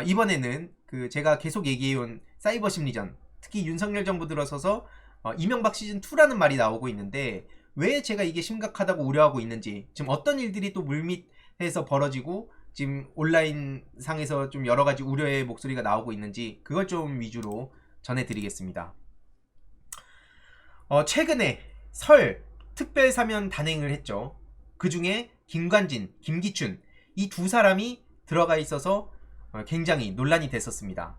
이번에는 그 제가 계속 얘기해온 사이버 심리전, 특히 윤석열 정부 들어서서 이명박 시즌2라는 말이 나오고 있는데, 왜 제가 이게 심각하다고 우려하고 있는지, 지금 어떤 일들이 또 물밑에서 벌어지고 지금 온라인 상에서 좀 여러가지 우려의 목소리가 나오고 있는지, 그걸 좀 위주로 전해드리겠습니다. 최근에 설 특별사면 단행을 했죠. 그 중에 김관진, 김기춘 이 두 사람이 들어가 있어서 굉장히 논란이 됐었습니다.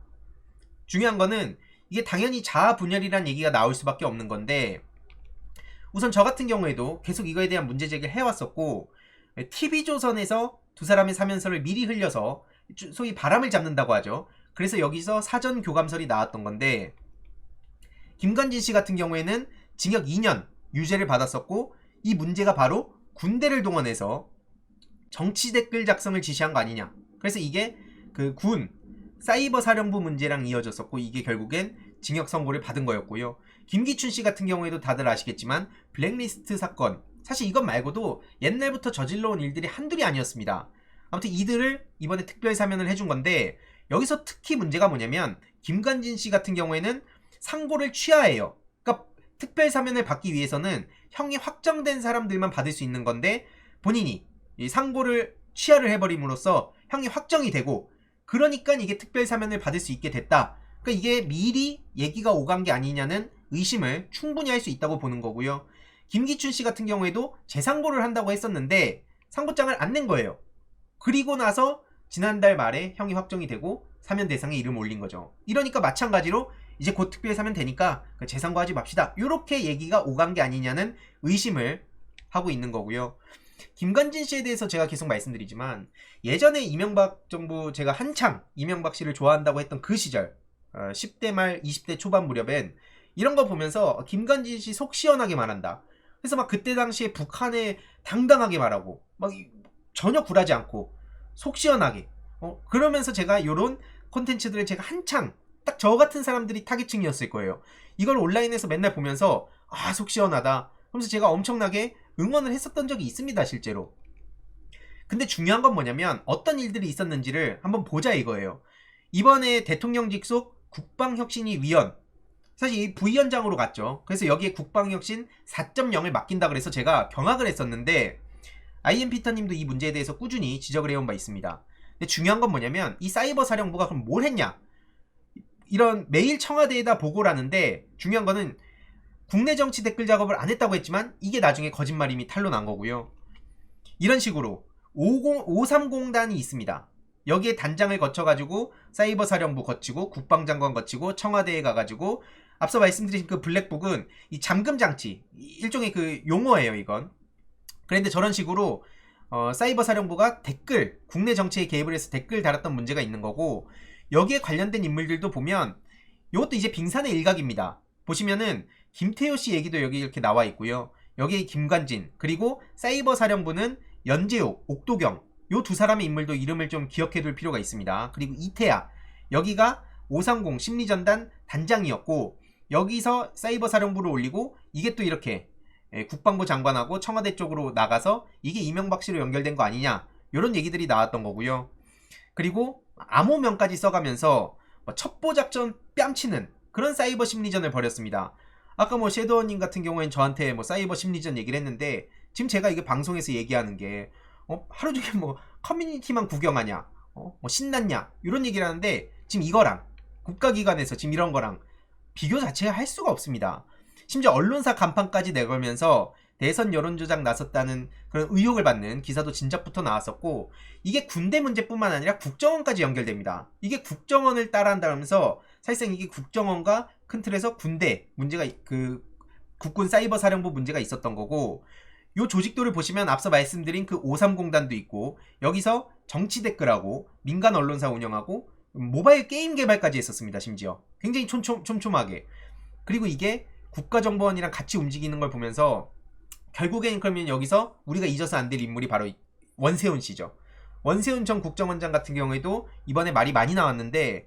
중요한 거는 이게 당연히 자아분열이란 얘기가 나올 수밖에 없는 건데, 우선 저 같은 경우에도 계속 이거에 대한 문제 제기를 해왔었고, TV조선에서 두 사람의 사면서를 미리 흘려서 소위 바람을 잡는다고 하죠. 그래서 여기서 사전 교감설이 나왔던 건데, 김관진 씨 같은 경우에는 징역 2년 유죄를 받았었고, 이 문제가 바로 군대를 동원해서 정치 댓글 작성을 지시한 거 아니냐. 그래서 이게 그 군 사이버 사령부 문제랑 이어졌었고, 이게 결국엔 징역 선고를 받은 거였고요. 김기춘 씨 같은 경우에도 다들 아시겠지만 블랙리스트 사건, 사실 이것 말고도 옛날부터 저질러 온 일들이 한둘이 아니었습니다. 아무튼 이들을 이번에 특별 사면을 해준 건데, 여기서 특히 문제가 뭐냐면 김관진 씨 같은 경우에는 상고를 취하해요. 그러니까 특별 사면을 받기 위해서는 형이 확정된 사람들만 받을 수 있는 건데, 본인이 이 상고를 취하를 해버림으로써 형이 확정이 되고, 그러니까 이게 특별 사면을 받을 수 있게 됐다. 그러니까 이게 미리 얘기가 오간 게 아니냐는 의심을 충분히 할 수 있다고 보는 거고요. 김기춘 씨 같은 경우에도 재상고를 한다고 했었는데 상고장을 안 낸 거예요. 그리고 나서 지난달 말에 형이 확정이 되고 사면 대상에 이름 올린 거죠. 이러니까 마찬가지로 이제 곧 특별 사면 되니까 재상고하지 맙시다, 이렇게 얘기가 오간 게 아니냐는 의심을 하고 있는 거고요. 김관진 씨에 대해서 제가 계속 말씀드리지만, 예전에 이명박 정부, 제가 한창 이명박 씨를 좋아한다고 했던 그 시절, 10대 말 20대 초반 무렵엔 이런 거 보면서 김관진 씨 속 시원하게 말한다. 그래서 막 그때 당시에 북한에 당당하게 말하고 막 전혀 굴하지 않고 속 시원하게, 그러면서 제가 요런 콘텐츠들을 제가 한창 딱 저 같은 사람들이 타겟층이었을 거예요. 이걸 온라인에서 맨날 보면서 속 시원하다 하면서 제가 엄청나게 응원을 했었던 적이 있습니다, 실제로. 근데 중요한 건 뭐냐면 어떤 일들이 있었는지를 한번 보자 이거예요. 이번에 대통령직 속 국방혁신위 위원, 사실 이 부위원장으로 갔죠. 그래서 여기에 국방혁신 4.0을 맡긴다 그래서 제가 경악을 했었는데, IM 피터님도 이 문제에 대해서 꾸준히 지적을 해온 바 있습니다. 근데 중요한 건 뭐냐면 이 사이버 사령부가 그럼 뭘 했냐, 이런 매일 청와대에다 보고를 하는데, 중요한 거는 국내 정치 댓글 작업을 안 했다고 했지만 이게 나중에 거짓말임이 탄로난 거고요. 이런 식으로 530단이 있습니다. 여기에 단장을 거쳐가지고 사이버 사령부 거치고 국방장관 거치고 청와대에 가가지고, 앞서 말씀드린 그 블랙북은 이 잠금 장치, 일종의 그 용어예요 이건. 그런데 저런 식으로 사이버 사령부가 댓글, 국내 정치에 개입을 해서 댓글 달았던 문제가 있는 거고, 여기에 관련된 인물들도 보면 이것도 이제 빙산의 일각입니다. 보시면은 김태효 씨 얘기도 여기 이렇게 나와 있고요. 여기에 김관진, 그리고 사이버 사령부는 연재옥, 옥도경, 요 두 사람의 인물도 이름을 좀 기억해둘 필요가 있습니다. 그리고 이태야, 여기가 530 심리전단 단장이었고, 여기서 사이버 사령부를 올리고 이게 또 이렇게 국방부 장관하고 청와대 쪽으로 나가서 이게 이명박 씨로 연결된 거 아니냐, 이런 얘기들이 나왔던 거고요. 그리고 암호명까지 써가면서 첩보작전 뺨치는 그런 사이버 심리전을 벌였습니다. 아까 섀도우님 같은 경우엔 저한테 사이버 심리전 얘기를 했는데, 지금 제가 이게 방송에서 얘기하는 게 하루 종일 커뮤니티만 구경하냐, 신났냐, 이런 얘기를 하는데, 지금 이거랑 국가기관에서 지금 이런 거랑 비교 자체가 할 수가 없습니다. 심지어 언론사 간판까지 내걸면서 대선 여론조작 나섰다는 그런 의혹을 받는 기사도 진작부터 나왔었고, 이게 군대 문제뿐만 아니라 국정원까지 연결됩니다. 이게 국정원을 따라한다면서 사실상 이게 국정원과 큰 틀에서 군대 문제가, 그 국군 사이버 사령부 문제가 있었던 거고, 요 조직도를 보시면 앞서 말씀드린 그 530단도 있고, 여기서 정치 댓글하고 민간 언론사 운영하고 모바일 게임 개발까지 했었습니다. 심지어 굉장히 촘촘하게. 그리고 이게 국가정보원이랑 같이 움직이는 걸 보면서 결국엔 그러면 여기서 우리가 잊어서 안 될 인물이 바로 원세훈 씨죠. 원세훈 전 국정원장 같은 경우에도 이번에 말이 많이 나왔는데,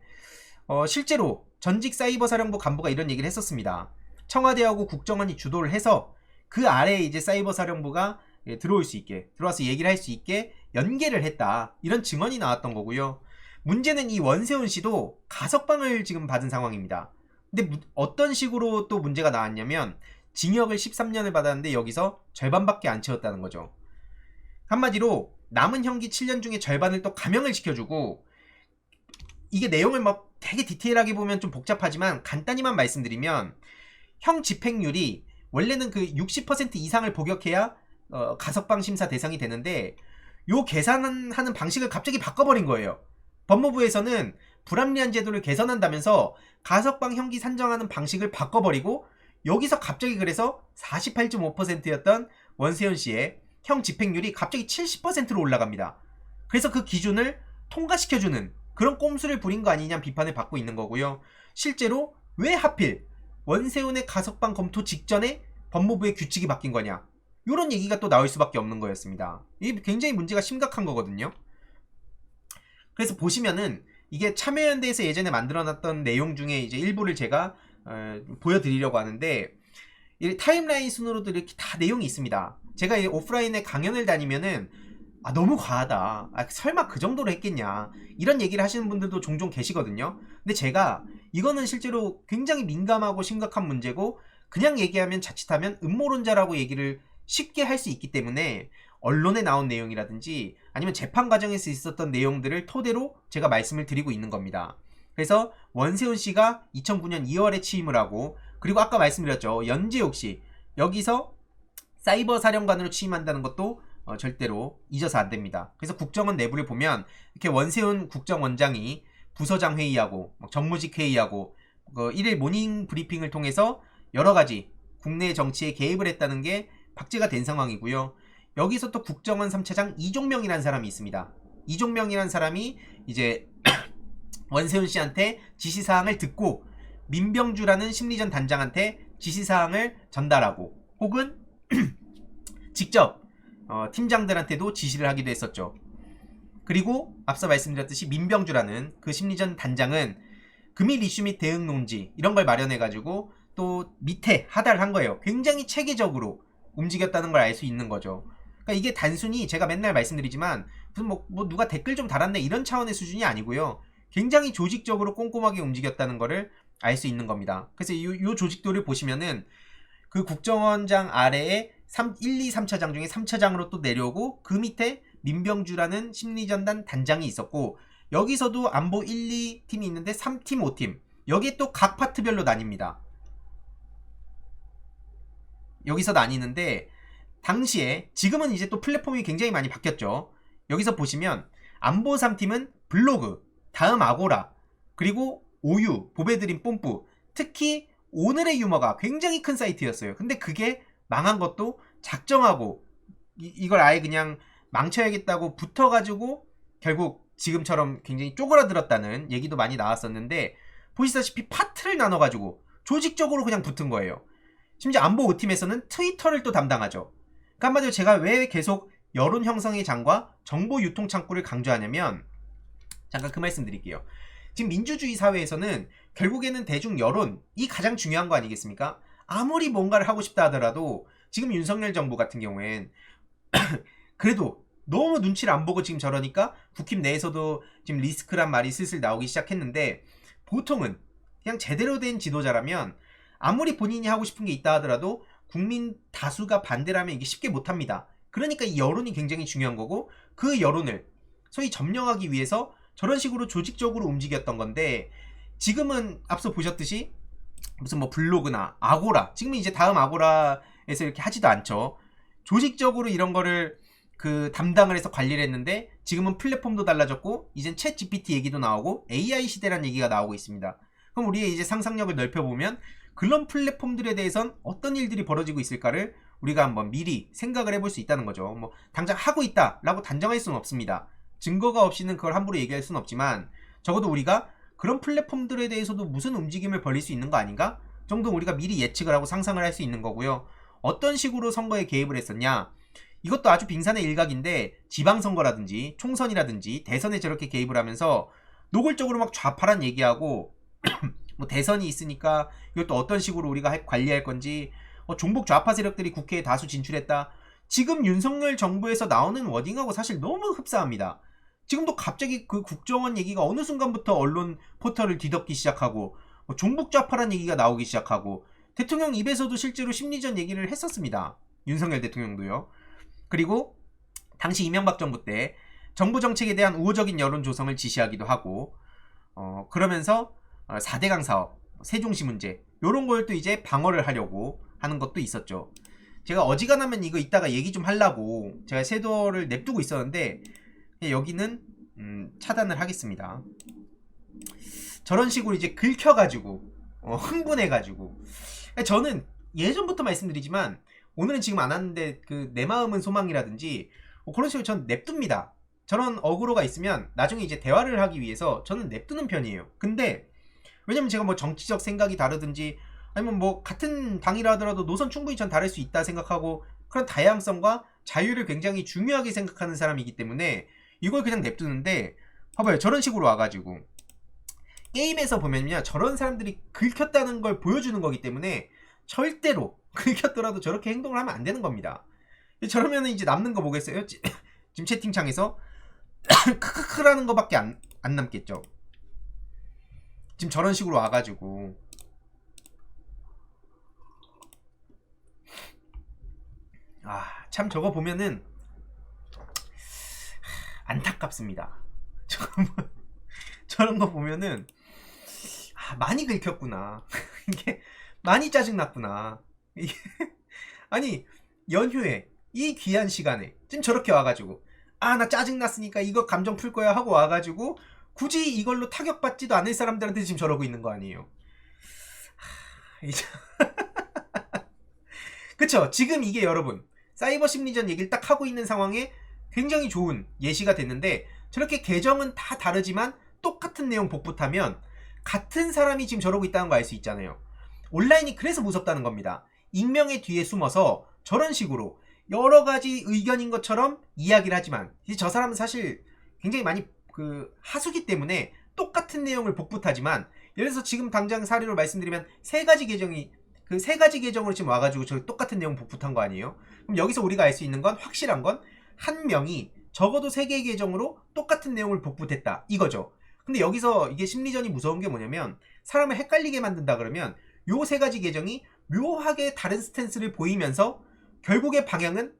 실제로 전직 사이버 사령부 간부가 이런 얘기를 했었습니다. 청와대하고 국정원이 주도를 해서 그 아래에 이제 사이버 사령부가 들어올 수 있게, 들어와서 얘기를 할 수 있게 연계를 했다, 이런 증언이 나왔던 거고요. 문제는 이 원세훈 씨도 가석방을 지금 받은 상황입니다. 근데 어떤 식으로 또 문제가 나왔냐면 징역을 13년을 받았는데 여기서 절반밖에 안 채웠다는 거죠. 한마디로 남은 형기 7년 중에 절반을 또 감형을 시켜주고, 이게 내용을 막 되게 디테일하게 보면 좀 복잡하지만 간단히만 말씀드리면 형 집행률이 원래는 그 60% 이상을 복역해야 가석방 심사 대상이 되는데 요 계산하는 방식을 갑자기 바꿔버린 거예요. 법무부에서는 불합리한 제도를 개선한다면서 가석방 형기 산정하는 방식을 바꿔버리고 여기서 갑자기 그래서 48.5%였던 원세훈 씨의 형 집행률이 갑자기 70%로 올라갑니다. 그래서 그 기준을 통과시켜주는 그런 꼼수를 부린 거 아니냐는 비판을 받고 있는 거고요. 실제로 왜 하필 원세훈의 가석방 검토 직전에 법무부의 규칙이 바뀐 거냐, 이런 얘기가 또 나올 수밖에 없는 거였습니다. 이게 굉장히 문제가 심각한 거거든요. 그래서 보시면은 이게 참여연대에서 예전에 만들어놨던 내용 중에 이제 일부를 제가 보여드리려고 하는데, 이 타임라인 순으로도 이렇게 다 내용이 있습니다. 제가 오프라인에 강연을 다니면은 너무 과하다, 설마 그 정도로 했겠냐, 이런 얘기를 하시는 분들도 종종 계시거든요. 근데 제가 이거는 실제로 굉장히 민감하고 심각한 문제고 그냥 얘기하면 자칫하면 음모론자라고 얘기를 쉽게 할 수 있기 때문에 언론에 나온 내용이라든지 아니면 재판 과정에서 있었던 내용들을 토대로 제가 말씀을 드리고 있는 겁니다. 그래서 원세훈 씨가 2009년 2월에 취임을 하고, 그리고 아까 말씀드렸죠, 연재욱 씨 여기서 사이버 사령관으로 취임한다는 것도 절대로 잊어서 안 됩니다. 그래서 국정원 내부를 보면 이렇게 원세훈 국정원장이 부서장 회의하고 정무직 회의하고 일일 모닝 브리핑을 통해서 여러 가지 국내 정치에 개입을 했다는 게 박제가 된 상황이고요. 여기서 또 국정원 3차장 이종명이라는 사람이 있습니다. 이종명이라는 사람이 이제 원세훈 씨한테 지시사항을 듣고 민병주라는 심리전 단장한테 지시사항을 전달하고 혹은 직접 팀장들한테도 지시를 하기도 했었죠. 그리고 앞서 말씀드렸듯이 민병주라는 그 심리전 단장은 금일 이슈 및 대응 논지 이런 걸 마련해가지고 또 밑에 하달을 한 거예요. 굉장히 체계적으로 움직였다는 걸 알 수 있는 거죠. 그러니까 이게 단순히 제가 맨날 말씀드리지만 무슨 뭐 누가 댓글 좀 달았네 이런 차원의 수준이 아니고요. 굉장히 조직적으로 꼼꼼하게 움직였다는 거를 알 수 있는 겁니다. 그래서 이 조직도를 보시면은 그 국정원장 아래에 1, 2, 3차장 중에 3차장으로 또 내려오고 그 밑에 민병주라는 심리전단 단장이 있었고, 여기서도 안보 1, 2팀이 있는데 3팀, 5팀 여기에 또 각 파트별로 나뉩니다. 여기서 나뉘는데 당시에, 지금은 이제 또 플랫폼이 굉장히 많이 바뀌었죠. 여기서 보시면 안보 3팀은 블로그, 다음 아고라, 그리고 오유, 보배드림 뽐뿌, 특히 오늘의 유머가 굉장히 큰 사이트였어요. 근데 그게 망한 것도 작정하고 이걸 아예 그냥 망쳐야겠다고 붙어가지고 결국 지금처럼 굉장히 쪼그라들었다는 얘기도 많이 나왔었는데, 보시다시피 파트를 나눠가지고 조직적으로 그냥 붙은 거예요. 심지어 안보 5팀에서는 트위터를 또 담당하죠. 그러니까 한마디로 제가 왜 계속 여론 형성의 장과 정보 유통 창구를 강조하냐면, 잠깐 그 말씀 드릴게요. 지금 민주주의 사회에서는 결국에는 대중 여론이 가장 중요한 거 아니겠습니까? 아무리 뭔가를 하고 싶다 하더라도 지금 윤석열 정부 같은 경우엔 그래도 너무 눈치를 안 보고 지금 저러니까 국힘 내에서도 지금 리스크란 말이 슬슬 나오기 시작했는데, 보통은 그냥 제대로 된 지도자라면 아무리 본인이 하고 싶은 게 있다 하더라도 국민 다수가 반대를 하면 이게 쉽게 못합니다. 그러니까 이 여론이 굉장히 중요한 거고, 그 여론을 소위 점령하기 위해서 저런 식으로 조직적으로 움직였던 건데, 지금은 앞서 보셨듯이 무슨 뭐 블로그나 아고라, 지금은 이제 다음 아고라에서 이렇게 하지도 않죠. 조직적으로 이런 거를 그 담당을 해서 관리를 했는데, 지금은 플랫폼도 달라졌고 이젠 챗 GPT 얘기도 나오고 AI 시대라는 얘기가 나오고 있습니다. 그럼 우리의 이제 상상력을 넓혀보면 그런 플랫폼들에 대해선 어떤 일들이 벌어지고 있을까를 우리가 한번 미리 생각을 해볼 수 있다는 거죠. 뭐 당장 하고 있다 라고 단정할 수는 없습니다. 증거가 없이는 그걸 함부로 얘기할 수는 없지만 적어도 우리가 그런 플랫폼들에 대해서도 무슨 움직임을 벌일 수 있는 거 아닌가 정도 우리가 미리 예측을 하고 상상을 할 수 있는 거고요. 어떤 식으로 선거에 개입을 했었냐, 이것도 아주 빙산의 일각인데 지방선거라든지 총선이라든지 대선에 저렇게 개입을 하면서 노골적으로 막 좌파란 얘기하고 뭐 대선이 있으니까 이것도 어떤 식으로 우리가 관리할 건지, 종북 좌파 세력들이 국회에 다수 진출했다. 지금 윤석열 정부에서 나오는 워딩하고 사실 너무 흡사합니다. 지금도 갑자기 그 국정원 얘기가 어느 순간부터 언론 포털을 뒤덮기 시작하고 뭐 종북 좌파란 얘기가 나오기 시작하고 대통령 입에서도 실제로 심리전 얘기를 했었습니다. 윤석열 대통령도요. 그리고 당시 이명박 정부 때 정부 정책에 대한 우호적인 여론 조성을 지시하기도 하고 그러면서 4대강 사업, 세종시 문제 요런 걸 또 이제 방어를 하려고 하는 것도 있었죠. 제가 어지간하면 이거 이따가 얘기 좀 하려고 제가 섀도우를 냅두고 있었는데 여기는 차단을 하겠습니다. 저런 식으로 이제 긁혀가지고 흥분해가지고 저는 예전부터 말씀드리지만 오늘은 지금 안 하는데 그 내 마음은 소망이라든지 그런 식으로 전 냅둡니다. 저런 어그로가 있으면 나중에 이제 대화를 하기 위해서 저는 냅두는 편이에요. 근데 왜냐면 제가 뭐 정치적 생각이 다르든지 아니면 뭐 같은 당이라 하더라도 노선 충분히 전 다를 수 있다 생각하고 그런 다양성과 자유를 굉장히 중요하게 생각하는 사람이기 때문에 이걸 그냥 냅두는데 봐봐요. 저런 식으로 와가지고 게임에서 보면요 저런 사람들이 긁혔다는 걸 보여주는 거기 때문에 절대로 긁혔더라도 저렇게 행동을 하면 안 되는 겁니다. 저러면 이제 남는 거 뭐겠어요? 지금 채팅창에서 크크크라는 거밖에 안 남겠죠. 지금 저런 식으로 와가지고 참 저거 보면은 안타깝습니다. 저런 거 보면은 많이 긁혔구나. 이게 많이 짜증났구나. 이게 아니 연휴에 이 귀한 시간에 지금 저렇게 와가지고 나 짜증났으니까 이거 감정 풀 거야 하고 와가지고 굳이 이걸로 타격받지도 않을 사람들한테 지금 저러고 있는 거 아니에요. 그쵸? 지금 이게 여러분 사이버 심리전 얘기를 딱 하고 있는 상황에 굉장히 좋은 예시가 됐는데 저렇게 계정은 다 다르지만 똑같은 내용 복붙하면 같은 사람이 지금 저러고 있다는 거 알 수 있잖아요. 온라인이 그래서 무섭다는 겁니다. 익명의 뒤에 숨어서 저런 식으로 여러 가지 의견인 것처럼 이야기를 하지만 저 사람은 사실 굉장히 많이 하수기 때문에 똑같은 내용을 복붙하지만 예를 들어서 지금 당장 사례로 말씀드리면 세 가지 계정으로 지금 와가지고 저 똑같은 내용 복붙한 거 아니에요? 그럼 여기서 우리가 알 수 있는 건 확실한 건 한 명이 적어도 3개의 계정으로 똑같은 내용을 복붙했다 이거죠. 근데 여기서 이게 심리전이 무서운 게 뭐냐면 사람을 헷갈리게 만든다 그러면 요 3가지 계정이 묘하게 다른 스탠스를 보이면서 결국의 방향은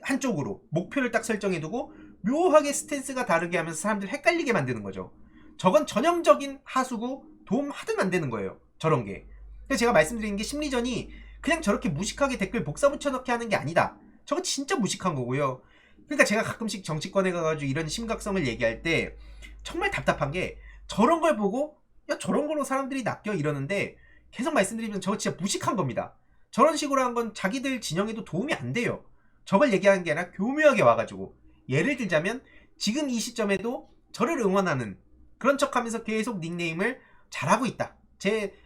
한쪽으로 목표를 딱 설정해두고 묘하게 스탠스가 다르게 하면서 사람들 헷갈리게 만드는 거죠. 저건 전형적인 하수고 도움 하든 안 되는 거예요. 저런 게. 그래서 제가 말씀드리는 게 심리전이 그냥 저렇게 무식하게 댓글 복사 붙여넣기 하는 게 아니다. 저거 진짜 무식한 거고요. 그러니까 제가 가끔씩 정치권에 가가지고 이런 심각성을 얘기할 때 정말 답답한 게 저런 걸 보고 야 저런 걸로 사람들이 낚여 이러는데 계속 말씀드리면 저거 진짜 무식한 겁니다. 저런 식으로 한 건 자기들 진영에도 도움이 안 돼요. 저걸 얘기하는 게 아니라 교묘하게 와가지고 예를 들자면 지금 이 시점에도 저를 응원하는 그런 척하면서 계속 닉네임을 잘하고 있다.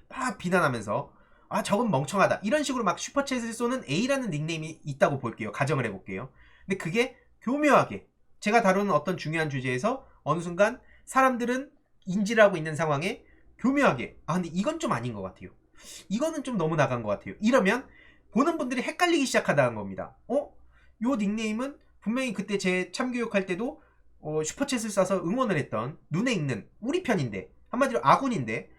막 비난하면서 저건 멍청하다. 이런 식으로 막 슈퍼챗을 쏘는 A라는 닉네임이 있다고 볼게요. 가정을 해볼게요. 근데 그게 교묘하게 제가 다루는 어떤 중요한 주제에서 어느 순간 사람들은 인지를 하고 있는 상황에 교묘하게 근데 이건 좀 아닌 것 같아요. 이거는 좀 너무 나간 것 같아요. 이러면 보는 분들이 헷갈리기 시작하다는 겁니다. 요 닉네임은 분명히 그때 제 참교육할 때도 슈퍼챗을 쏴서 응원을 했던 눈에 익는 우리 편인데 한마디로 아군인데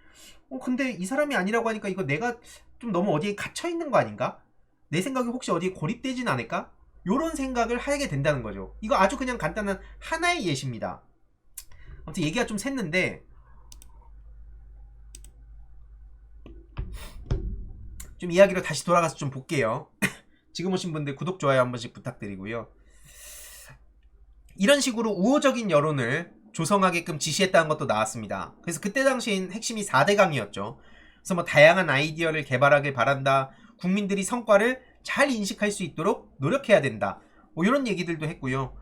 근데 이 사람이 아니라고 하니까 이거 내가 좀 너무 어디에 갇혀있는 거 아닌가? 내 생각이 혹시 어디에 고립되진 않을까? 요런 생각을 하게 된다는 거죠. 이거 아주 그냥 간단한 하나의 예시입니다. 아무튼 얘기가 좀 샜는데 좀 이야기로 다시 돌아가서 좀 볼게요. 지금 오신 분들 구독, 좋아요 한 번씩 부탁드리고요. 이런 식으로 우호적인 여론을 조성하게끔 지시했다는 것도 나왔습니다. 그래서 그때 당시엔 핵심이 4대강이었죠. 그래서 뭐 다양한 아이디어를 개발하길 바란다. 국민들이 성과를 잘 인식할 수 있도록 노력해야 된다. 뭐 이런 얘기들도 했고요.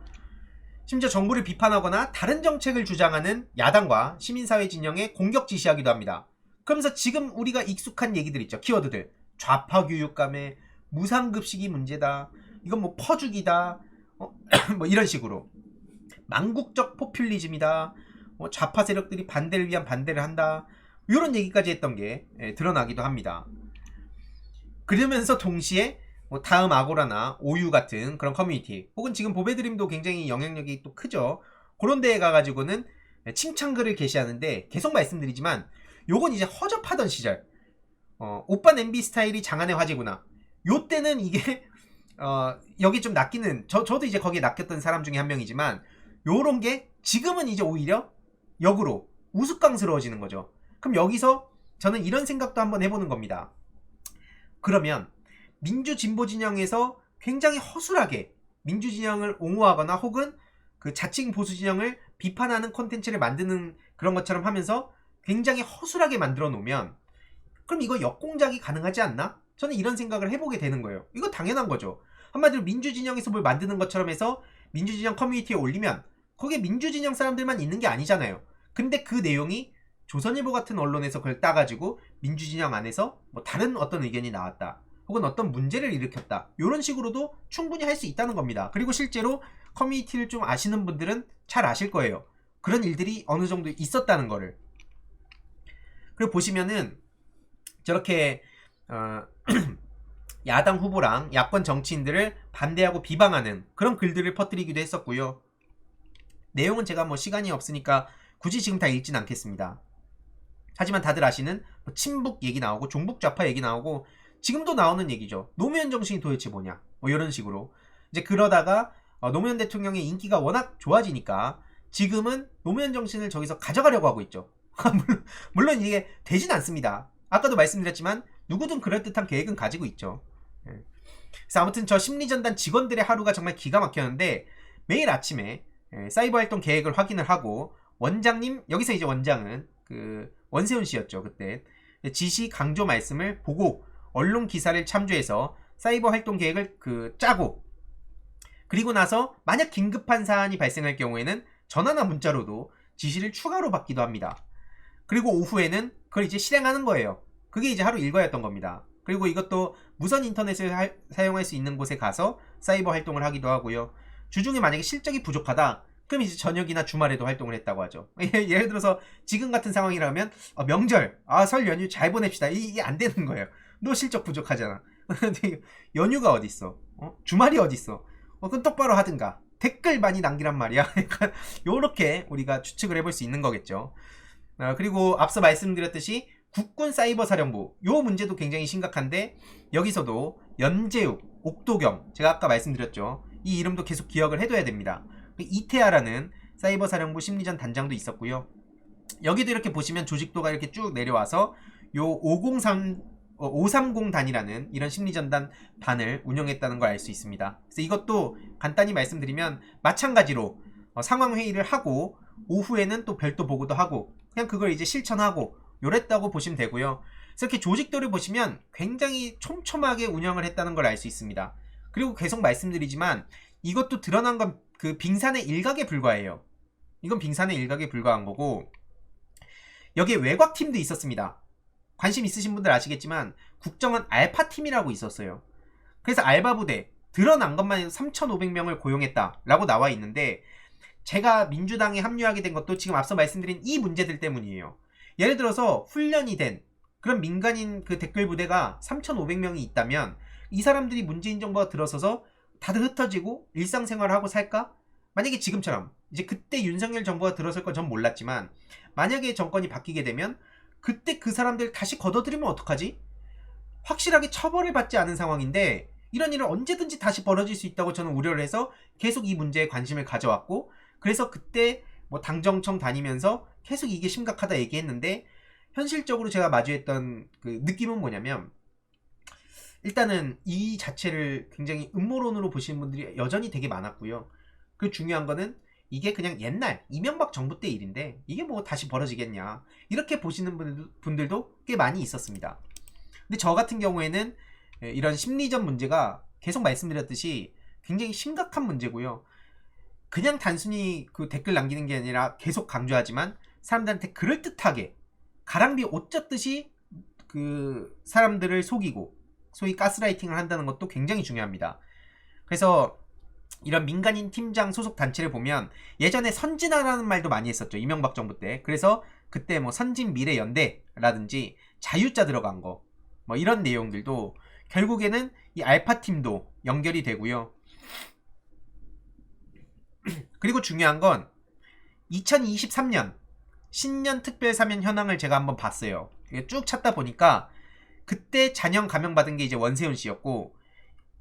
심지어 정부를 비판하거나 다른 정책을 주장하는 야당과 시민사회 진영에 공격 지시하기도 합니다. 그러면서 지금 우리가 익숙한 얘기들 있죠. 키워드들. 좌파 교육감에 무상급식이 문제다. 이건 뭐 퍼주기다. 뭐 이런 식으로. 망국적 포퓰리즘이다. 좌파 세력들이 반대를 위한 반대를 한다. 이런 얘기까지 했던 게 드러나기도 합니다. 그러면서 동시에 다음 아고라나 오유 같은 그런 커뮤니티 혹은 지금 보배드림도 굉장히 영향력이 또 크죠. 그런 데에 가가지고는 칭찬글을 게시하는데 계속 말씀드리지만 요건 이제 허접하던 시절 오빠 냄비 스타일이 장안의 화제구나 요 때는 이게 여기 좀 낚이는 저도 이제 거기에 낚였던 사람 중에 한 명이지만 요런 게 지금은 이제 오히려 역으로 우스꽝스러워지는 거죠. 그럼 여기서 저는 이런 생각도 한번 해보는 겁니다. 그러면 민주 진보 진영에서 굉장히 허술하게 민주 진영을 옹호하거나 혹은 그 자칭 보수 진영을 비판하는 콘텐츠를 만드는 그런 것처럼 하면서 굉장히 허술하게 만들어 놓으면 그럼 이거 역공작이 가능하지 않나? 저는 이런 생각을 해보게 되는 거예요. 이거 당연한 거죠. 한마디로 민주진영에서 뭘 만드는 것처럼 해서 민주진영 커뮤니티에 올리면 거기에 민주진영 사람들만 있는 게 아니잖아요. 근데 그 내용이 조선일보 같은 언론에서 그걸 따가지고 민주진영 안에서 뭐 다른 어떤 의견이 나왔다. 혹은 어떤 문제를 일으켰다. 이런 식으로도 충분히 할 수 있다는 겁니다. 그리고 실제로 커뮤니티를 좀 아시는 분들은 잘 아실 거예요. 그런 일들이 어느 정도 있었다는 거를. 그리고 보시면은 저렇게 야당 후보랑 야권 정치인들을 반대하고 비방하는 그런 글들을 퍼뜨리기도 했었고요. 내용은 제가 뭐 시간이 없으니까 굳이 지금 다 읽진 않겠습니다. 하지만 다들 아시는 뭐 친북 얘기 나오고 종북 좌파 얘기 나오고 지금도 나오는 얘기죠. 노무현 정신이 도대체 뭐냐 뭐 이런 식으로 이제 그러다가 노무현 대통령의 인기가 워낙 좋아지니까 지금은 노무현 정신을 저기서 가져가려고 하고 있죠. 물론 이게 되진 않습니다. 아까도 말씀드렸지만 누구든 그럴듯한 계획은 가지고 있죠. 그래서 아무튼 저 심리전단 직원들의 하루가 정말 기가 막혔는데 매일 아침에 사이버 활동 계획을 확인을 하고 원장님, 여기서 이제 원장은 그 원세훈 씨였죠. 그때 지시 강조 말씀을 보고 언론 기사를 참조해서 사이버 활동 계획을 짜고 그리고 나서 만약 긴급한 사안이 발생할 경우에는 전화나 문자로도 지시를 추가로 받기도 합니다. 그리고 오후에는 그걸 이제 실행하는 거예요. 그게 이제 하루 일과였던 겁니다. 그리고 이것도 무선 인터넷을 사용할 수 있는 곳에 가서 사이버 활동을 하기도 하고요. 주중에 만약에 실적이 부족하다 그럼 이제 저녁이나 주말에도 활동을 했다고 하죠. 예를 들어서 지금 같은 상황이라면 명절, 설 연휴 잘 보냅시다. 이게 안 되는 거예요. 너 실적 부족하잖아. 연휴가 어딨어? 주말이 어딨어? 그건 똑바로 하든가. 댓글 많이 남기란 말이야. 그러니까 요렇게 우리가 추측을 해볼 수 있는 거겠죠. 그리고 앞서 말씀드렸듯이 국군 사이버 사령부 요 문제도 굉장히 심각한데 여기서도 연재욱, 옥도경 제가 아까 말씀드렸죠. 이 이름도 계속 기억을 해둬야 됩니다. 이태아라는 사이버 사령부 심리전 단장도 있었고요. 여기도 이렇게 보시면 조직도가 이렇게 쭉 내려와서 요 530 단이라는 이런 심리전단 반을 운영했다는 걸 알 수 있습니다. 그래서 이것도 간단히 말씀드리면 마찬가지로 상황회의를 하고 오후에는 또 별도 보고도 하고 그냥 그걸 이제 실천하고 요랬다고 보시면 되고요. 그래서 이렇게 조직도를 보시면 굉장히 촘촘하게 운영을 했다는 걸 알 수 있습니다. 그리고 계속 말씀드리지만 이것도 드러난 건 그 빙산의 일각에 불과해요. 이건 빙산의 일각에 불과한 거고 여기에 외곽팀도 있었습니다. 관심 있으신 분들 아시겠지만 국정원 알파팀이라고 있었어요. 그래서 알바부대 드러난 것만 해도 3,500명을 고용했다라고 나와 있는데 제가 민주당에 합류하게 된 것도 지금 앞서 말씀드린 이 문제들 때문이에요. 예를 들어서 훈련이 된 그런 민간인 그 댓글 부대가 3,500명이 있다면 이 사람들이 문재인 정부가 들어서서 다들 흩어지고 일상생활을 하고 살까? 만약에 지금처럼 이제 그때 윤석열 정부가 들어설 건 전 몰랐지만 만약에 정권이 바뀌게 되면 그때 그 사람들 다시 걷어들이면 어떡하지? 확실하게 처벌을 받지 않은 상황인데 이런 일은 언제든지 다시 벌어질 수 있다고 저는 우려를 해서 계속 이 문제에 관심을 가져왔고 그래서 그때 뭐 당정청 다니면서 계속 이게 심각하다 얘기했는데 현실적으로 제가 마주했던 그 느낌은 뭐냐면 일단은 이 자체를 굉장히 음모론으로 보시는 분들이 여전히 되게 많았고요. 그 중요한 거는 이게 그냥 옛날 이명박 정부 때 일인데 이게 뭐 다시 벌어지겠냐 이렇게 보시는 분들도 꽤 많이 있었습니다. 근데 저 같은 경우에는 이런 심리전 문제가 계속 말씀드렸듯이 굉장히 심각한 문제고요. 그냥 단순히 그 댓글 남기는 게 아니라 계속 강조하지만 사람들한테 그럴듯하게 가랑비 옷 젖듯이 그 사람들을 속이고 소위 가스라이팅을 한다는 것도 굉장히 중요합니다. 그래서 이런 민간인 팀장 소속 단체를 보면 예전에 선진화라는 말도 많이 했었죠. 이명박 정부 때. 그래서 그때 뭐 선진미래연대라든지 자유자 들어간 거 뭐 이런 내용들도 결국에는 이 알파팀도 연결이 되고요. 그리고 중요한 건 2023년 신년 특별사면 현황을 제가 한번 봤어요. 쭉 찾다 보니까 그때 잔영 감형받은 게 이제 원세훈 씨였고,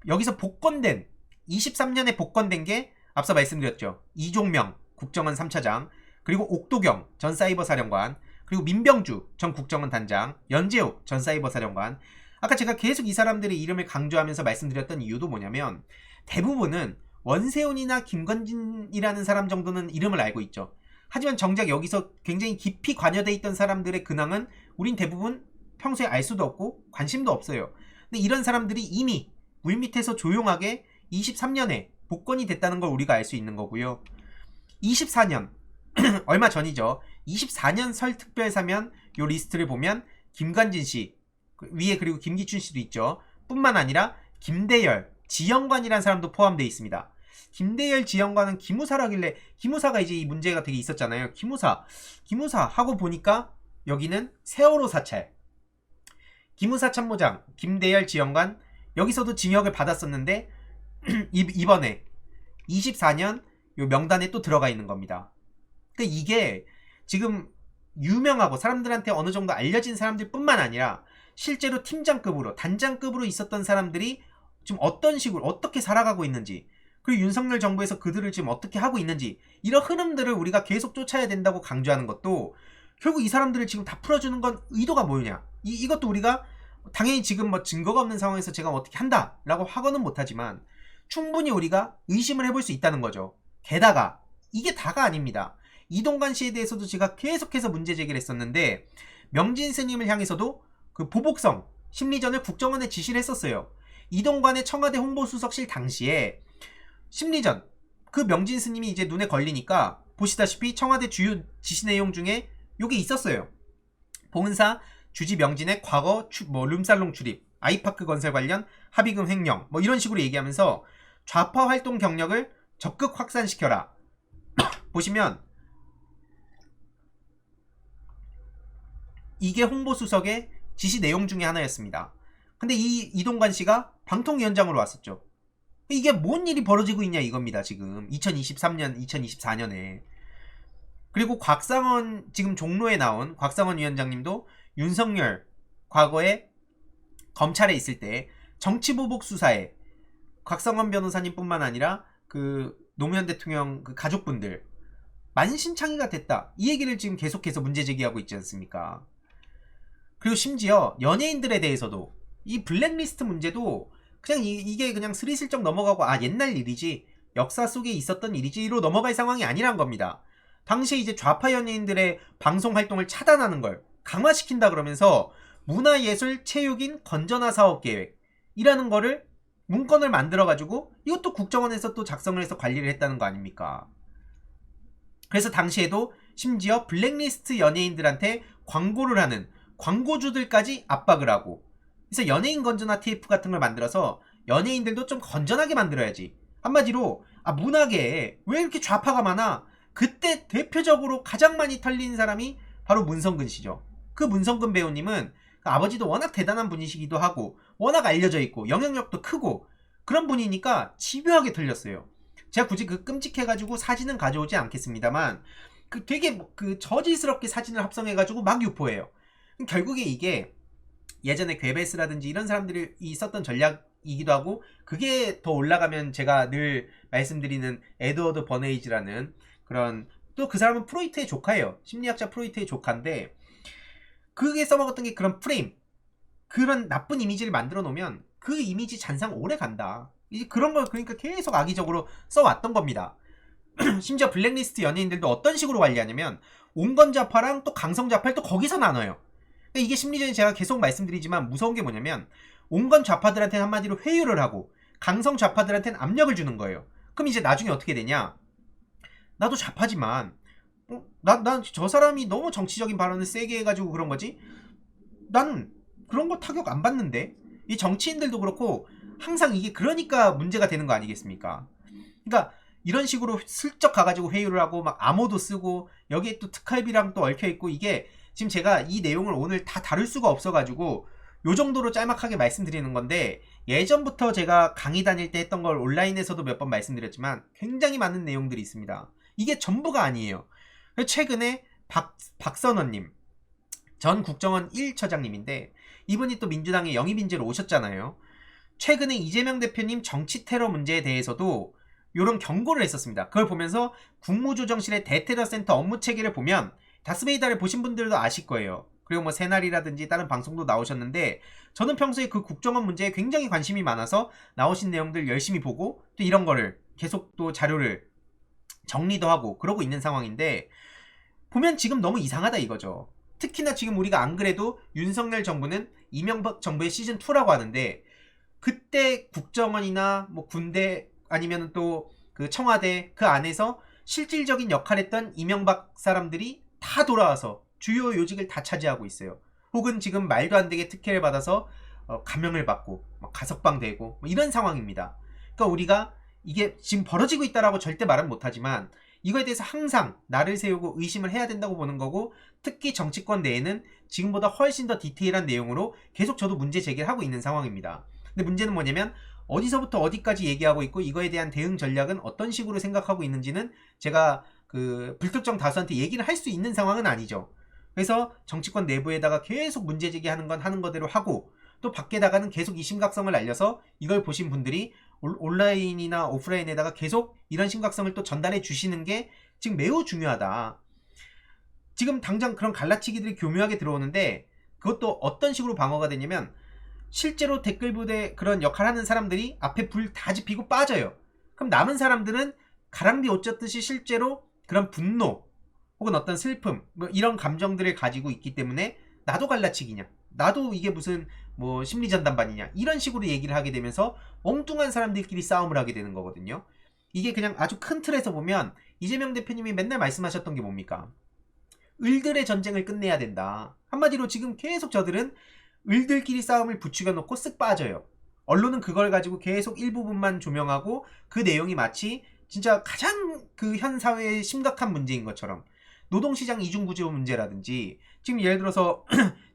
여기서 복권된 23년에 복권된 게 앞서 말씀드렸죠. 이종명 국정원 3차장, 그리고 옥도경 전 사이버사령관, 그리고 민병주 전 국정원 단장, 연재욱 전 사이버사령관. 아까 제가 계속 이 사람들의 이름을 강조하면서 말씀드렸던 이유도 뭐냐면, 대부분은 원세훈이나 김건진이라는 사람 정도는 이름을 알고 있죠. 하지만 정작 여기서 굉장히 깊이 관여돼 있던 사람들의 근황은 우린 대부분 평소에 알 수도 없고 관심도 없어요. 근데 이런 사람들이 이미 물밑에서 조용하게 23년에 복권이 됐다는 걸 우리가 알 수 있는 거고요. 24년 얼마 전이죠. 24년 설 특별사면 요 리스트를 보면 김관진 씨 위에, 그리고 김기춘 씨도 있죠. 뿐만 아니라 김대열, 지영관이라는 사람도 포함되어 있습니다. 김대열, 지영관은 기무사라길래, 기무사가 이제 이 문제가 되게 있었잖아요. 기무사 하고 보니까 여기는 세월호 사찰, 기무사 참모장 김대열, 지영관, 여기서도 징역을 받았었는데 이번에 24년 요 명단에 또 들어가 있는 겁니다. 그러니까 이게 지금 유명하고 사람들한테 어느 정도 알려진 사람들 뿐만 아니라 실제로 팀장급으로, 단장급으로 있었던 사람들이 지금 어떤 식으로 어떻게 살아가고 있는지, 그리고 윤석열 정부에서 그들을 지금 어떻게 하고 있는지, 이런 흐름들을 우리가 계속 쫓아야 된다고 강조하는 것도, 결국 이 사람들을 지금 다 풀어주는 건 의도가 뭐냐, 이것도 우리가 당연히 지금 뭐 증거가 없는 상황에서 제가 어떻게 한다라고 하고는 못하지만 충분히 우리가 의심을 해볼 수 있다는 거죠. 게다가 이게 다가 아닙니다. 이동관 씨에 대해서도 제가 계속해서 문제 제기를 했었는데, 명진 스님을 향해서도 그 보복성 심리전을 국정원에 지시를 했었어요. 이동관의 청와대 홍보수석실 당시에 심리전, 그 명진 스님이 이제 눈에 걸리니까 보시다시피 청와대 주요 지시 내용 중에 요게 있었어요. 봉은사 주지 명진의 과거 룸살롱 출입, 아이파크 건설 관련 합의금 횡령, 뭐 이런 식으로 얘기하면서 좌파 활동 경력을 적극 확산시켜라. 보시면 이게 홍보수석의 지시 내용 중에 하나였습니다. 근데 이 이동관 씨가 방통위원장으로 왔었죠. 이게 뭔 일이 벌어지고 있냐 이겁니다. 지금 2023년 2024년에. 그리고 곽상원, 지금 종로에 나온 곽상원 위원장님도 윤석열 과거에 검찰에 있을 때 정치보복 수사에 곽상원 변호사님 뿐만 아니라 그 노무현 대통령 그 가족분들 만신창이가 됐다, 이 얘기를 지금 계속해서 문제 제기하고 있지 않습니까? 그리고 심지어 연예인들에 대해서도 이 블랙리스트 문제도 그냥 이게 그냥 스리슬쩍 넘어가고 옛날 일이지, 역사 속에 있었던 일이지로 넘어갈 상황이 아니란 겁니다. 당시에 이제 좌파 연예인들의 방송 활동을 차단하는 걸 강화시킨다 그러면서 문화예술 체육인 건전화 사업 계획이라는 거를 문건을 만들어가지고 이것도 국정원에서 또 작성을 해서 관리를 했다는 거 아닙니까? 그래서 당시에도 심지어 블랙리스트 연예인들한테 광고를 하는 광고주들까지 압박을 하고, 그래서 연예인 건전화 테이프 같은 걸 만들어서 연예인들도 좀 건전하게 만들어야지. 한마디로 문학에 왜 이렇게 좌파가 많아? 그때 대표적으로 가장 많이 털린 사람이 바로 문성근 씨죠. 그 문성근 배우님은 아버지도 워낙 대단한 분이시기도 하고 워낙 알려져 있고 영향력도 크고 그런 분이니까 집요하게 털렸어요. 제가 굳이 그 끔찍해가지고 사진은 가져오지 않겠습니다만 그 되게 그 저질스럽게 사진을 합성해가지고 막 유포해요. 결국에 이게 예전에 괴베스라든지 이런 사람들이 있었던 전략이기도 하고, 그게 더 올라가면 제가 늘 말씀드리는 에드워드 버네이지라는 그런, 또 그 사람은 프로이트의 조카예요. 심리학자 프로이트의 조카인데, 그게 써먹었던 게 그런 프레임, 그런 나쁜 이미지를 만들어 놓으면 그 이미지 잔상 오래 간다. 이제 그런 걸 그러니까 계속 악의적으로 써왔던 겁니다. 심지어 블랙리스트 연예인들도 어떤 식으로 관리하냐면 온건좌파랑 또 강성좌파를 또 거기서 나눠요. 그러니까 이게 심리전에 제가 계속 말씀드리지만 무서운 게 뭐냐면, 온건좌파들한테는 한마디로 회유를 하고 강성좌파들한테는 압력을 주는 거예요. 그럼 이제 나중에 어떻게 되냐, 나도 좌파지만 난 저 사람이 너무 정치적인 발언을 세게 해가지고 그런 거지, 난 그런 거 타격 안 받는데. 이 정치인들도 그렇고 항상 이게 그러니까 문제가 되는 거 아니겠습니까? 그러니까 이런 식으로 슬쩍 가가지고 회유를 하고 막 암호도 쓰고 여기에 또 특활비랑 또 얽혀있고, 이게 지금 제가 이 내용을 오늘 다 다룰 수가 없어가지고 요 정도로 짤막하게 말씀드리는 건데, 예전부터 제가 강의 다닐 때 했던 걸 온라인에서도 몇 번 말씀드렸지만 굉장히 많은 내용들이 있습니다. 이게 전부가 아니에요. 최근에 박선원님 전 국정원 1처장님인데 이분이 또 민주당의 영입인재로 오셨잖아요. 최근에 이재명 대표님 정치 테러 문제에 대해서도 이런 경고를 했었습니다. 그걸 보면서 국무조정실의 대테러 센터 업무 체계를 보면 다스베이다를 보신 분들도 아실 거예요. 그리고 뭐 새날이라든지 다른 방송도 나오셨는데 저는 평소에 그 국정원 문제에 굉장히 관심이 많아서 나오신 내용들 열심히 보고 또 이런 거를 계속 또 자료를 정리도 하고 그러고 있는 상황인데 보면 지금 너무 이상하다 이거죠. 특히나 지금 우리가 안 그래도 윤석열 정부는 이명박 정부의 시즌2라고 하는데 그때 국정원이나 뭐 군대 아니면 또 그 청와대 그 안에서 실질적인 역할을 했던 이명박 사람들이 다 돌아와서 주요 요직을 다 차지하고 있어요. 혹은 지금 말도 안 되게 특혜를 받아서 감형을 받고 가석방 되고 뭐 이런 상황입니다. 그러니까 우리가 이게 지금 벌어지고 있다라고 절대 말은 못하지만 이거에 대해서 항상 나를 세우고 의심을 해야 된다고 보는 거고 특히 정치권 내에는 지금보다 훨씬 더 디테일한 내용으로 계속 저도 문제 제기를 하고 있는 상황입니다. 근데 문제는 뭐냐면 어디서부터 어디까지 얘기하고 있고 이거에 대한 대응 전략은 어떤 식으로 생각하고 있는지는 제가 그 불특정 다수한테 얘기를 할 수 있는 상황은 아니죠. 그래서 정치권 내부에다가 계속 문제 제기하는 건 하는 거대로 하고 또 밖에다가는 계속 이 심각성을 알려서 이걸 보신 분들이 온라인이나 오프라인에다가 계속 이런 심각성을 또 전달해 주시는 게 지금 매우 중요하다. 지금 당장 그런 갈라치기들이 교묘하게 들어오는데 그것도 어떤 식으로 방어가 되냐면 실제로 댓글 부대 그런 역할 하는 사람들이 앞에 불 다 지피고 빠져요. 그럼 남은 사람들은 가랑비 옷 젖듯이 실제로 그런 분노 혹은 어떤 슬픔 뭐 이런 감정들을 가지고 있기 때문에 나도 갈라치기냐 나도 이게 무슨 뭐 심리전담반이냐 이런 식으로 얘기를 하게 되면서 엉뚱한 사람들끼리 싸움을 하게 되는 거거든요. 이게 그냥 아주 큰 틀에서 보면 이재명 대표님이 맨날 말씀하셨던 게 뭡니까? 을들의 전쟁을 끝내야 된다. 한마디로 지금 계속 저들은 을들끼리 싸움을 부추겨 놓고 쓱 빠져요. 언론은 그걸 가지고 계속 일부분만 조명하고 그 내용이 마치 진짜 가장 그 현 사회의 심각한 문제인 것처럼 노동시장 이중구조 문제라든지 지금 예를 들어서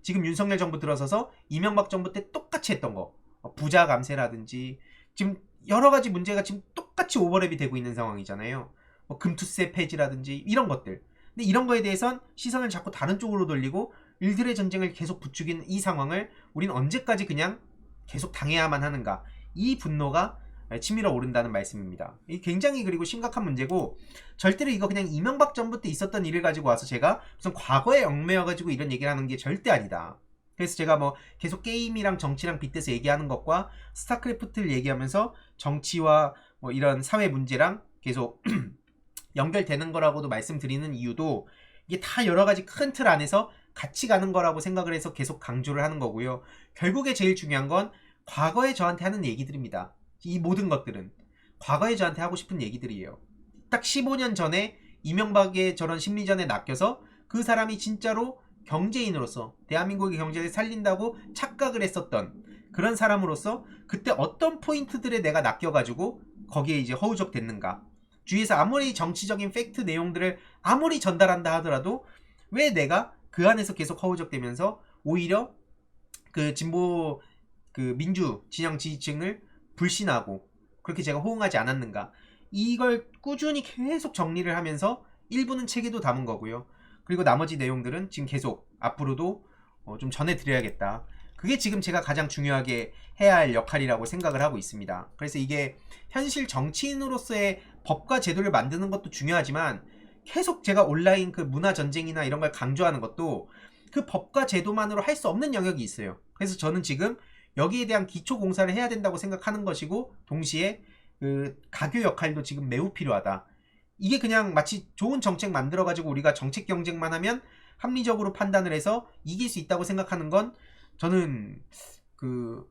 지금 윤석열 정부 들어서서 이명박 정부 때 똑같이 했던 거 부자 감세라든지 지금 여러 가지 문제가 지금 똑같이 오버랩이 되고 있는 상황이잖아요. 뭐 금투세 폐지라든지 이런 것들. 근데 이런 거에 대해선 시선을 자꾸 다른 쪽으로 돌리고 일들의 전쟁을 계속 부추기는 이 상황을 우린 언제까지 그냥 계속 당해야만 하는가. 이 분노가 치밀어 오른다는 말씀입니다. 이 굉장히 그리고 심각한 문제고 절대로 이거 그냥 이명박 정부 때 있었던 일을 가지고 와서 제가 무슨 과거에 얽매여가지고 이런 얘기를 하는 게 절대 아니다. 그래서 제가 뭐 계속 게임이랑 정치랑 빗대서 얘기하는 것과 스타크래프트를 얘기하면서 정치와 뭐 이런 사회 문제랑 계속 연결되는 거라고도 말씀드리는 이유도 이게 다 여러 가지 큰 틀 안에서 같이 가는 거라고 생각을 해서 계속 강조를 하는 거고요. 결국에 제일 중요한 건 과거에 저한테 하는 얘기들입니다. 이 모든 것들은 과거에 저한테 하고 싶은 얘기들이에요. 딱 15년 전에 이명박의 저런 심리전에 낚여서 그 사람이 진짜로 경제인으로서 대한민국의 경제를 살린다고 착각을 했었던 그런 사람으로서 그때 어떤 포인트들에 내가 낚여가지고 거기에 이제 허우적 됐는가. 주위에서 아무리 정치적인 팩트 내용들을 아무리 전달한다 하더라도 왜 내가 그 안에서 계속 허우적대면서 오히려 그 진보 그 민주 진영 지지층을 불신하고 그렇게 제가 호응하지 않았는가. 이걸 꾸준히 계속 정리를 하면서 일부는 책에도 담은 거고요. 그리고 나머지 내용들은 지금 계속 앞으로도 좀 전해드려야겠다. 그게 지금 제가 가장 중요하게 해야 할 역할이라고 생각을 하고 있습니다. 그래서 이게 현실 정치인으로서의 법과 제도를 만드는 것도 중요하지만 계속 제가 온라인 그 문화 전쟁이나 이런 걸 강조하는 것도 그 법과 제도만으로 할 수 없는 영역이 있어요. 그래서 저는 지금 여기에 대한 기초 공사를 해야 된다고 생각하는 것이고 동시에 그 가교 역할도 지금 매우 필요하다. 이게 그냥 마치 좋은 정책 만들어가지고 우리가 정책 경쟁만 하면 합리적으로 판단을 해서 이길 수 있다고 생각하는 건 저는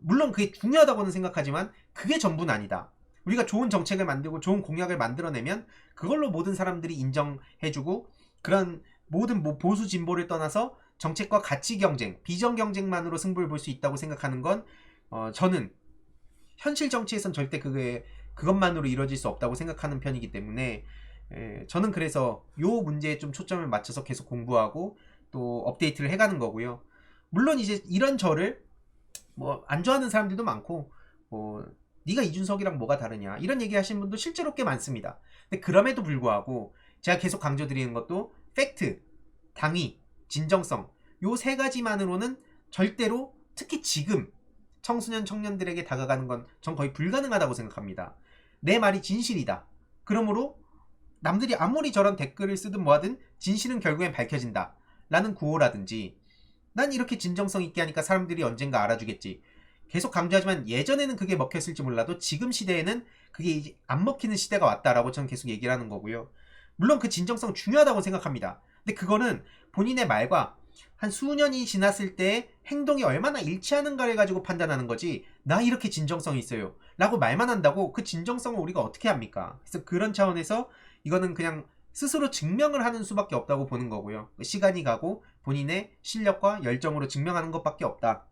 물론 그게 중요하다고는 생각하지만 그게 전부는 아니다. 우리가 좋은 정책을 만들고 좋은 공약을 만들어내면 그걸로 모든 사람들이 인정해주고 그런 모든 보수 진보를 떠나서 정책과 가치 경쟁, 비전 경쟁만으로 승부를 볼 수 있다고 생각하는 건 저는 현실 정치에선 절대 그것만으로 이루어질 수 없다고 생각하는 편이기 때문에 저는 그래서 요 문제에 좀 초점을 맞춰서 계속 공부하고 또 업데이트를 해가는 거고요. 물론 이제 이런 저를 뭐 안 좋아하는 사람들도 많고 뭐 네가 이준석이랑 뭐가 다르냐 이런 얘기 하시는 분도 실제로 꽤 많습니다. 근데 그럼에도 불구하고 제가 계속 강조드리는 것도 팩트, 당위, 진정성 요 세 가지만으로는 절대로 특히 지금 청소년 청년들에게 다가가는 건 전 거의 불가능하다고 생각합니다. 내 말이 진실이다. 그러므로 남들이 아무리 저런 댓글을 쓰든 뭐하든 진실은 결국엔 밝혀진다 라는 구호라든지, 난 이렇게 진정성 있게 하니까 사람들이 언젠가 알아주겠지, 계속 강조하지만 예전에는 그게 먹혔을지 몰라도 지금 시대에는 그게 이제 안 먹히는 시대가 왔다라고 저는 계속 얘기를 하는 거고요. 물론 그 진정성 중요하다고 생각합니다. 근데 그거는 본인의 말과 한 수년이 지났을 때 행동이 얼마나 일치하는가를 가지고 판단하는 거지, 나 이렇게 진정성이 있어요 라고 말만 한다고 그 진정성을 우리가 어떻게 합니까? 그래서 그런 차원에서 이거는 그냥 스스로 증명을 하는 수밖에 없다고 보는 거고요. 시간이 가고 본인의 실력과 열정으로 증명하는 것밖에 없다.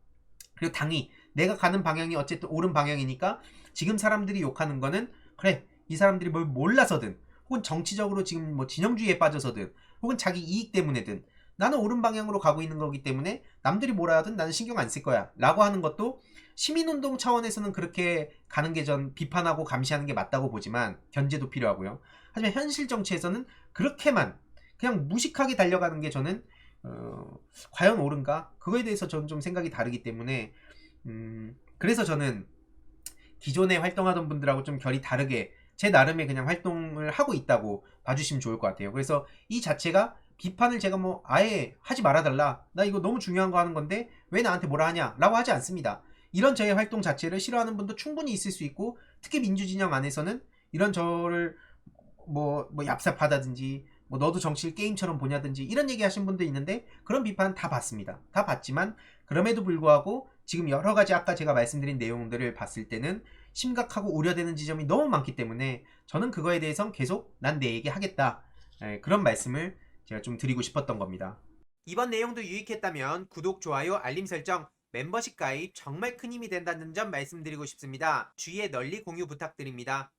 그리고 당이 내가 가는 방향이 어쨌든 옳은 방향이니까 지금 사람들이 욕하는 거는 그래, 이 사람들이 뭘 몰라서든 혹은 정치적으로 지금 뭐 진영주의에 빠져서든 혹은 자기 이익 때문에든 나는 옳은 방향으로 가고 있는 거기 때문에 남들이 뭐라 하든 나는 신경 안 쓸 거야 라고 하는 것도 시민운동 차원에서는 그렇게 가는 게 전 비판하고 감시하는 게 맞다고 보지만 견제도 필요하고요. 하지만 현실 정치에서는 그렇게만 그냥 무식하게 달려가는 게 저는 과연 옳은가? 그거에 대해서 저는 좀 생각이 다르기 때문에 그래서 저는 기존에 활동하던 분들하고 좀 결이 다르게 제 나름의 그냥 활동을 하고 있다고 봐주시면 좋을 것 같아요. 그래서 이 자체가 비판을 제가 뭐 아예 하지 말아달라, 나 이거 너무 중요한 거 하는 건데 왜 나한테 뭐라 하냐 라고 하지 않습니다. 이런 저의 활동 자체를 싫어하는 분도 충분히 있을 수 있고, 특히 민주진영 안에서는 이런 저를 뭐 얍삽하다든지 뭐 너도 정치를 게임처럼 보냐든지 이런 얘기 하신 분도 있는데, 그런 비판 다 봤습니다. 다 봤지만 그럼에도 불구하고 지금 여러 가지 아까 제가 말씀드린 내용들을 봤을 때는 심각하고 우려되는 지점이 너무 많기 때문에 저는 그거에 대해선 계속 난 내 얘기 하겠다, 그런 말씀을 제가 좀 드리고 싶었던 겁니다. 이번 내용도 유익했다면 구독, 좋아요, 알림 설정, 멤버십 가입 정말 큰 힘이 된다는 점 말씀드리고 싶습니다. 주위에 널리 공유 부탁드립니다.